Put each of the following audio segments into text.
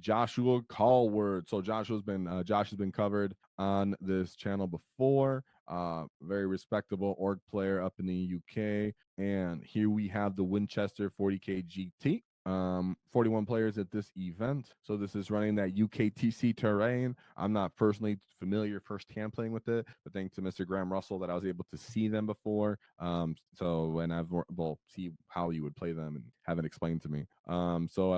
Joshua Cowlard. So Josh has been covered on this channel before. Very respectable org player up in the UK. And here we have the Winchester 40K GT. 41 players at this event. So this is running that UKTC terrain. I'm not personally familiar firsthand playing with it, but thanks to Mr. Graham Russell that I was able to see them before. So and I've see how you would play them and have it explained to me. So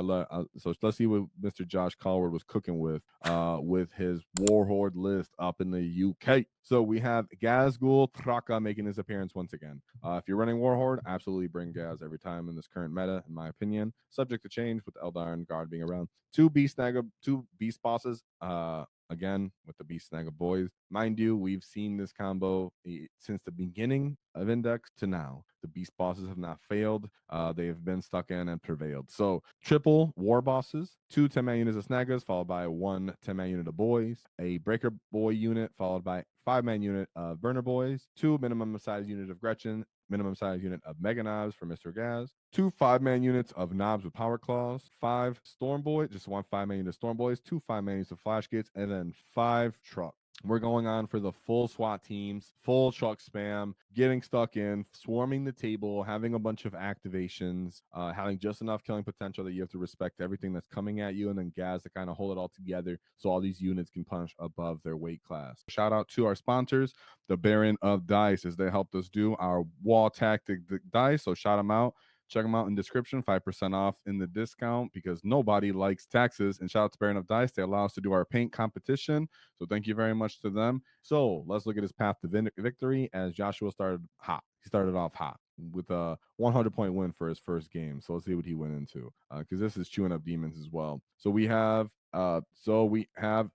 let's see what Mr. Josh Cowlard was cooking with his War Horde list up in the UK. So we have Ghazghkull Thraka making his appearance once again. If you're running War Horde, absolutely bring Gaz every time in this current meta, in my opinion. Subject to change with Eldar and Guard being around. Two Beast bosses. Again with the Beast Snagga Boyz. Mind you, we've seen this combo since the beginning of Index to now. The Beast bosses have not failed. They have been stuck in and prevailed. So triple war bosses, 2 10-man units of Snaggas, followed by 1 10-man unit of Boys, a Breaka Boy unit, followed by 5-man unit of Burna Boyz, 2 minimum size unit of Gretchen, minimum size unit of Mega Nobz for Mr. Gaz, 2 5-man units of Nobz with Power Claws, 5 Storm Boy, just 1 5-man unit of Storm Boys, 2 5-man units of Flash Gitz, and then 5 Trukk. We're going on for the full SWAT teams, full Trukk spam, getting stuck in, swarming the table, having a bunch of activations, having just enough killing potential that you have to respect everything that's coming at you, and then Gaz to kind of hold it all together so all these units can punch above their weight class. Shout out to our sponsors, the Baron of Dice, as they helped us do our Waaaghtaktiks dice. So shout them out. Check them out in the description, 5% off in the discount because nobody likes taxes. And shout out to Baron of Dice. They allow us to do our paint competition. So thank you very much to them. So let's look at his path to victory as Joshua started hot. He started off hot with a 100-point win for his first game. So let's see what he went into because this is chewing up demons as well. So we have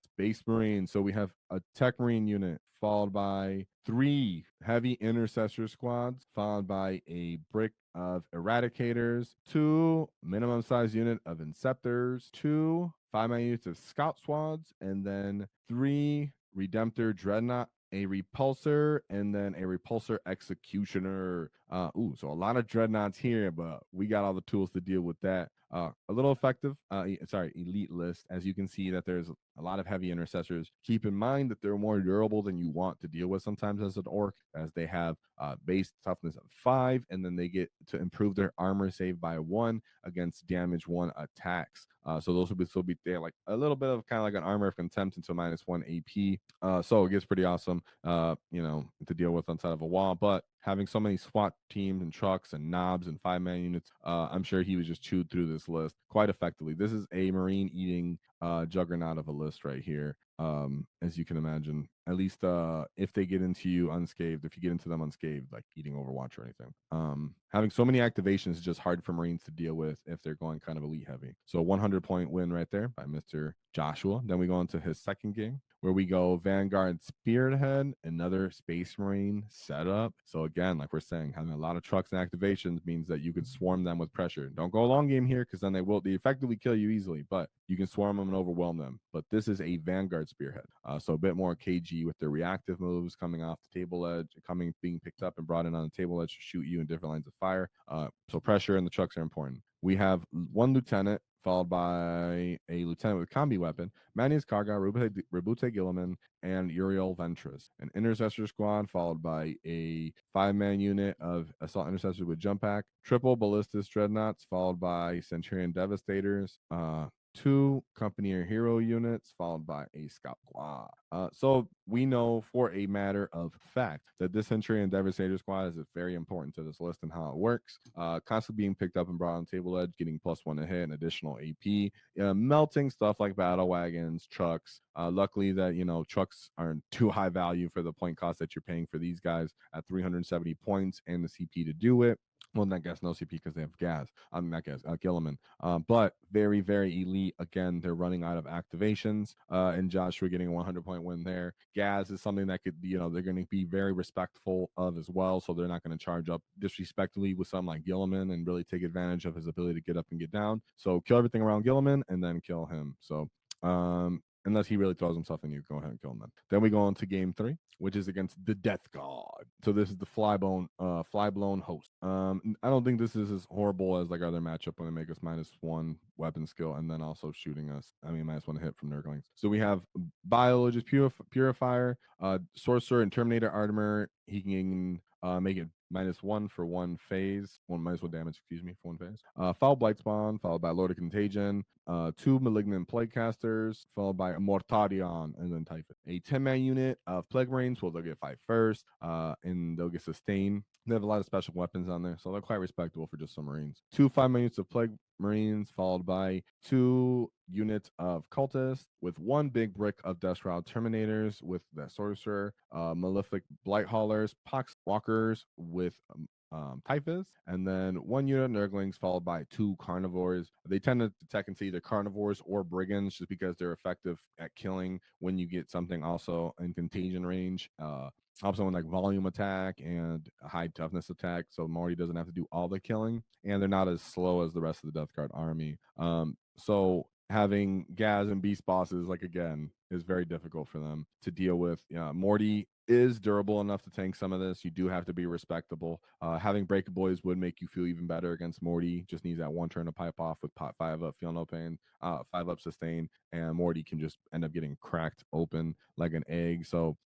Space Marines. So we have a Tech Marine unit followed by 3 heavy intercessor squads, followed by a brick of eradicators, 2 minimum size unit of inceptors, 2 5-man units of scout squads, and then 3 redemptor dreadnought, a repulsor, and then a repulsor executioner. So a lot of dreadnoughts here, but we got all the tools to deal with that. A little effective, elite list. As you can see that there's a lot of heavy intercessors. Keep in mind that they're more durable than you want to deal with sometimes as an orc, as they have base toughness of 5, and then they get to improve their armor save by 1 against damage 1 attacks. So those will still be there, like a little bit of kind of like an armor of contempt until -1 AP. So it gets pretty awesome, to deal with on side of a wall. But having so many SWAT teams and trucks and Nobz and 5-man units, I'm sure he was just chewed through this list quite effectively. This is a marine eating juggernaut of a list right here. As you can imagine, at least if they get into you unscathed, if you get into them unscathed, like eating Overwatch or anything. Having so many activations is just hard for Marines to deal with if they're going kind of elite heavy. So 100-point win right there by Mr. Joshua. Then we go into his second game where we go Vanguard Spearhead, another Space Marine setup. So again, like we're saying, having a lot of trucks and activations means that you can swarm them with pressure. Don't go long game here because then they effectively kill you easily, but you can swarm them and overwhelm them. But this is a Vanguard Spearhead. So a bit more KG with their reactive moves coming off the table edge, being picked up and brought in on the table edge to shoot you in different lines of fire. So pressure and the trucks are important. We have 1 lieutenant, followed by a lieutenant with combi weapon, Manius Karga, Rabute Gilliman, and Uriel Ventress. An intercessor squad, followed by a 5-man unit of assault intercessors with jump pack, triple ballistas dreadnoughts, followed by Centurion Devastators, 2 company or hero units, followed by a scout squad. So we know for a matter of fact that this Centurion Devastator squad is very important to this list and how it works. Constantly being picked up and brought on table edge, getting +1 to hit and additional AP, melting stuff like battle wagons, trucks. Luckily that, trucks aren't too high value for the point cost that you're paying for these guys at 370 points and the CP to do it. Well, not gas, no CP because they have gas. Not gas, Gilliman. But very, very elite. Again, they're running out of activations. And Joshua getting a 100-point win there. Gas is something that could, they're going to be very respectful of as well. So they're not going to charge up disrespectfully with something like Gilliman and really take advantage of his ability to get up and get down. So kill everything around Gilliman and then kill him. So unless he really throws himself in you, go ahead and kill him then we go on to game 3, which is against the Death God. So this is the fly blown host. I don't think this is as horrible as like other matchup when they make us -1 weapon skill and then also shooting us. I mean -1 hit from Nurglings. So we have Biologist Purifier, Sorcerer and Terminator Armor. He can make it -1 for one phase, -1 damage, excuse me, for one phase. Foul Blight Spawn, followed by Lord of Contagion, 2 Malignant Plague Casters, followed by a Mortarion, and then Typhus. A 10-man unit of Plague Marines, well, they'll get 5 first, and they'll get Sustain. They have a lot of special weapons on there, so they're quite respectable for just some Marines. 2 5-man units of Plague Marines, followed by 2 units of Cultists, with 1 big brick of Death Shroud Terminators, with the Sorcerer, Malefic Blight Haulers, Pox Walkers with Typhus, and then 1 unit of Nurglings, followed by 2 Carnivores. They tend to attack into either Carnivores or Brigands just because they're effective at killing when you get something also in contagion range. Helps on like volume attack and high toughness attack, so Morty doesn't have to do all the killing, and they're not as slow as the rest of the Death Guard army. So having Gaz and Beast bosses, like again, is very difficult for them to deal with. Morty is durable enough to tank some of this. You do have to be respectable. Having Breaka Boyz would make you feel even better against Morty. Just needs that 1 turn to pipe off with pot 5 up, feel no pain, 5 up sustain, and Morty can just end up getting cracked open like an egg. So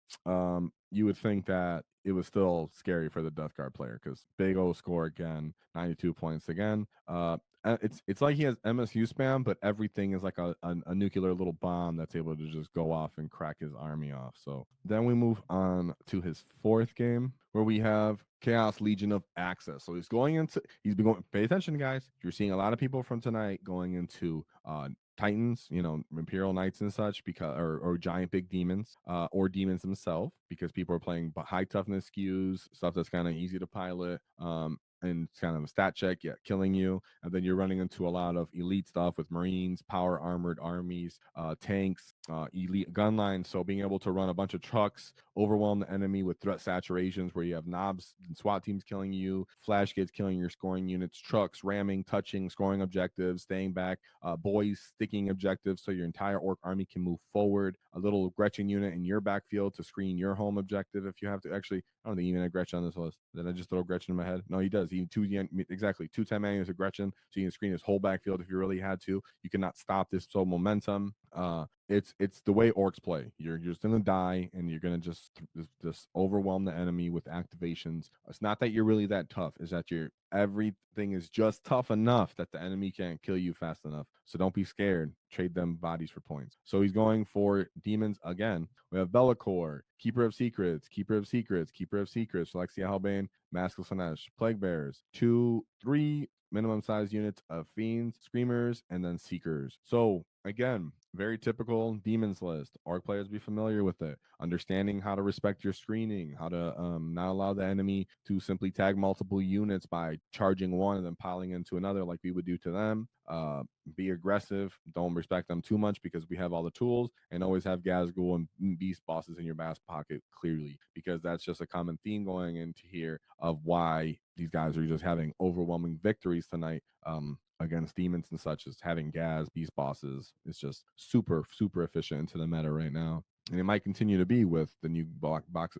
you would think that it was still scary for the Death Guard player because big O score again, 92 points again. It's like he has MSU spam, but everything is like a nuclear little bomb that's able to just go off and crack his army off. So then we move on to his 4th game, where we have Chaos Legion of Access. So he's been going, pay attention, guys. You're seeing a lot of people from tonight going into Titans, Imperial Knights and such, because or giant big demons, or demons themselves, because people are playing high toughness skews, stuff that's kind of easy to pilot. And it's kind of a stat check, yet killing you. And then you're running into a lot of elite stuff with Marines, power armored armies, tanks, elite gun lines. So being able to run a bunch of trucks, overwhelm the enemy with threat saturations where you have Nobz and SWAT teams killing you, Flash Gitz killing your scoring units, trucks, ramming, touching, scoring objectives, staying back, boys sticking objectives so your entire orc army can move forward, a little Gretchen unit in your backfield to screen your home objective if you have to. Actually, I don't think even a Gretchen on this list. Did I just throw Gretchen in my head? No, he does. He 2 exactly 2 10-man units of Gretchen, so you can screen his whole backfield if you really had to. You cannot stop this so momentum. It's the way orcs play. You're just gonna die, and you're gonna just overwhelm the enemy with activations. It's not that you're really that tough. It's that everything is just tough enough that the enemy can't kill you fast enough. So don't be scared. Trade them bodies for points. So he's going for demons again. We have Be'lakor, Keeper of Secrets, Keeper of Secrets, Keeper of Secrets, Alexia Halbane, Maskell Slanesh, Plague Bears, 2, 3 minimum size units of Fiends, Screamers, and then Seekers. So again, very typical demons list. Orc players be familiar with it. Understanding how to respect your screening, how to not allow the enemy to simply tag multiple units by charging one and then piling into another like we would do to them. Be aggressive. Don't respect them too much because we have all the tools, and always have Ghazghkull and Beast bosses in your back pocket clearly, because that's just a common theme going into here of why these guys are just having overwhelming victories tonight. Against demons and such, as having Gaz, Beast bosses is just super, super efficient into the meta right now. And it might continue to be with the new box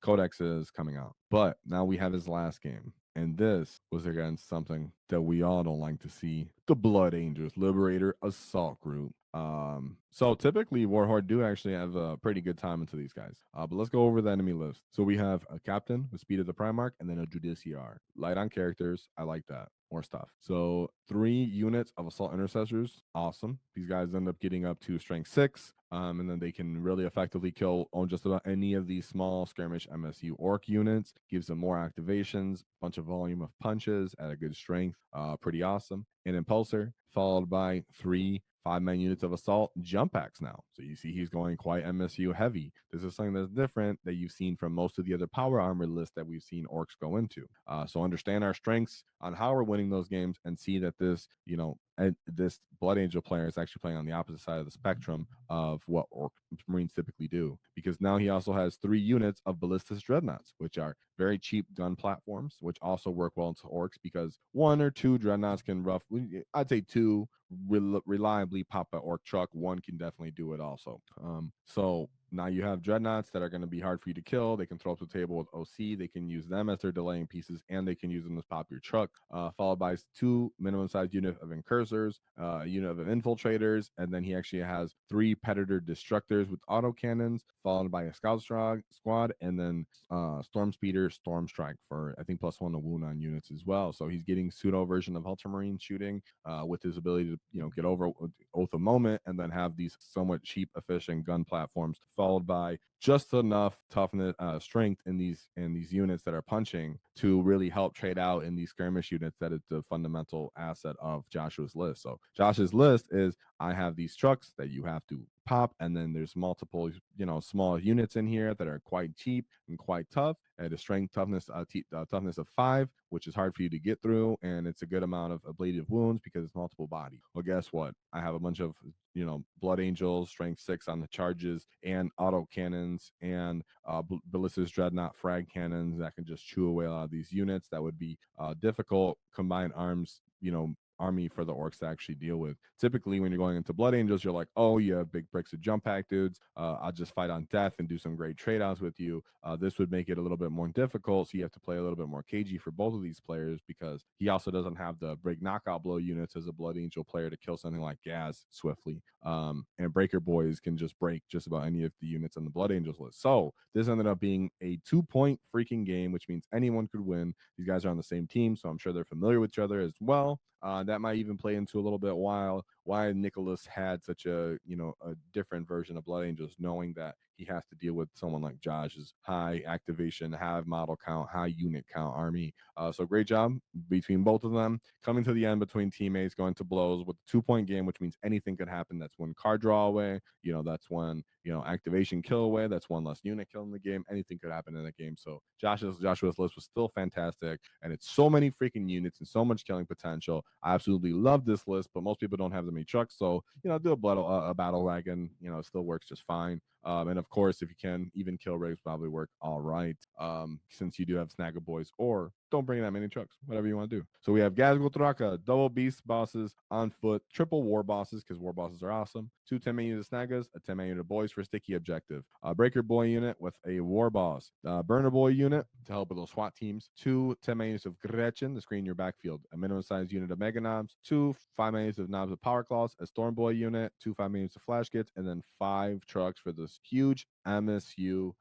codexes coming out. But now we have his last game. And this was against something that we all don't like to see. The Blood Angels Liberator Assault Group. So typically War Horde do actually have a pretty good time into these guys. But let's go over the enemy list. So we have a captain with speed of the Primarch, and then a Judiciar. Light on characters. I like that. More stuff. So 3 units of Assault Intercessors. Awesome. These guys end up getting up to strength 6. And then they can really effectively kill on just about any of these small skirmish MSU orc units. Gives them more activations, bunch of volume of punches at a good strength. Pretty awesome. An Impulsor, followed by 3 5-man units of assault jump packs now. So you see he's going quite MSU heavy. This is something that's different that you've seen from most of the other power armor lists that we've seen orcs go into. So understand our strengths on how we're winning those games, and see that this, this Blood Angel player is actually playing on the opposite side of the spectrum of what orc Marines typically do. Because now he also has 3 units of Ballistus Dreadnoughts, which are very cheap gun platforms, which also work well into orcs because 1 or 2 dreadnoughts can I'd say 2 reliably pop an orc truck. 1 can definitely do it also. So now you have dreadnoughts that are going to be hard for you to kill. They can throw up the table with OC. They can use them as their delaying pieces, and they can use them to pop your truck. Followed by 2 minimum size unit of incursors, a unit of infiltrators, and then he actually has 3 predator destructors with autocannons, followed by a scout squad, and then storm speeder, storm strike for I think +1 to wound on units as well. So he's getting pseudo version of Ultramarine shooting with his ability to get over Oath of Moment and then have these somewhat cheap, efficient gun platforms, followed by just enough toughness, strength in these units that are punching to really help trade out in these skirmish units. That is the fundamental asset of Joshua's list. So Josh's list is I have these trucks that you have to pop, and then there's multiple small units in here that are quite cheap and quite tough at a strength toughness toughness of 5, which is hard for you to get through, and it's a good amount of ablative wounds because it's multiple body. Well, guess what? I have a bunch of Blood Angels, strength 6 on the charges, and auto cannons, and ballistic dreadnought frag cannons that can just chew away a lot of these units. That would be difficult combined arms army for the orcs to actually deal with. Typically, when you're going into Blood Angels, you're like, oh, you have big bricks of jump pack dudes. I'll just fight on death and do some great trade-offs with you. This would make it a little bit more difficult, so you have to play a little bit more cagey for both of these players because he also doesn't have the big knockout blow units as a Blood Angel player to kill something like Gaz swiftly. And Breaka Boyz can just break just about any of the units on the Blood Angels list. So this ended up being a 2-point freaking game, which means anyone could win. These guys are on the same team, so I'm sure they're familiar with each other as well. That might even play into a little bit why Nicholas had such a different version of Blood Angels, knowing that he has to deal with someone like Josh's high activation, high model count, high unit count army. So great job between both of them. Coming to the end between teammates, going to blows with a 2-point game, which means anything could happen. That's one card draw away. That's one activation kill away. That's one less unit kill in the game. Anything could happen in the game. So Joshua's list was still fantastic, and it's so many freaking units and so much killing potential. I absolutely love this list, but most people don't have that many trucks. So do a battle wagon. It still works just fine. And of course, if you can, even kill rigs probably work all right. Since you do have Snagga Boyz, or don't bring that many trucks, whatever you want to do. So we have Ghazghkull Thraka, double beast bosses on foot, triple war bosses because war bosses are awesome. 2 10-man unit Snaggas, a 10-man unit Boys for sticky objective. A Breaker Boy unit with a war boss. Burna Boy unit to help with those SWAT teams. 2 10-man units of Gretchen to screen your backfield. A minimum size unit of Mega Nobz. 2 5-man units of Nobz with Power Claws. A Storm Boy unit. 2 5-man units of Flash Gitz. And then 5 trucks for this huge MSU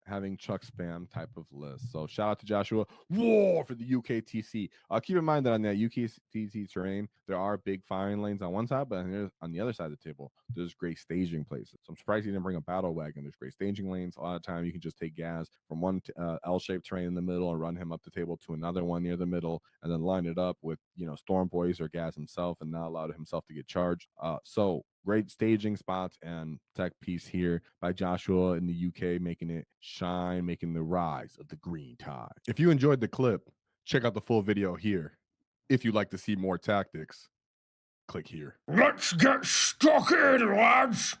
having truck spam type of list. So shout out to Joshua War for the UKTC. Keep in mind that on that UKTC terrain, there are big firing lanes on one side, but on the other side of the table, there's great staging places. So I'm surprised he didn't bring a battle wagon. There's great staging lanes. A lot of time you can just take Gaz from one L-shaped terrain in the middle and run him up the table to another one near the middle, and then line it up with Storm Boys or Gaz himself, and not allow himself to get charged. So great staging spots and tech piece here by Joshua in the UK, making it shine, making the rise of the green tide. If you enjoyed the clip, check out the full video here. If you'd like to see more tactics, click here. Let's get stuck in, lads!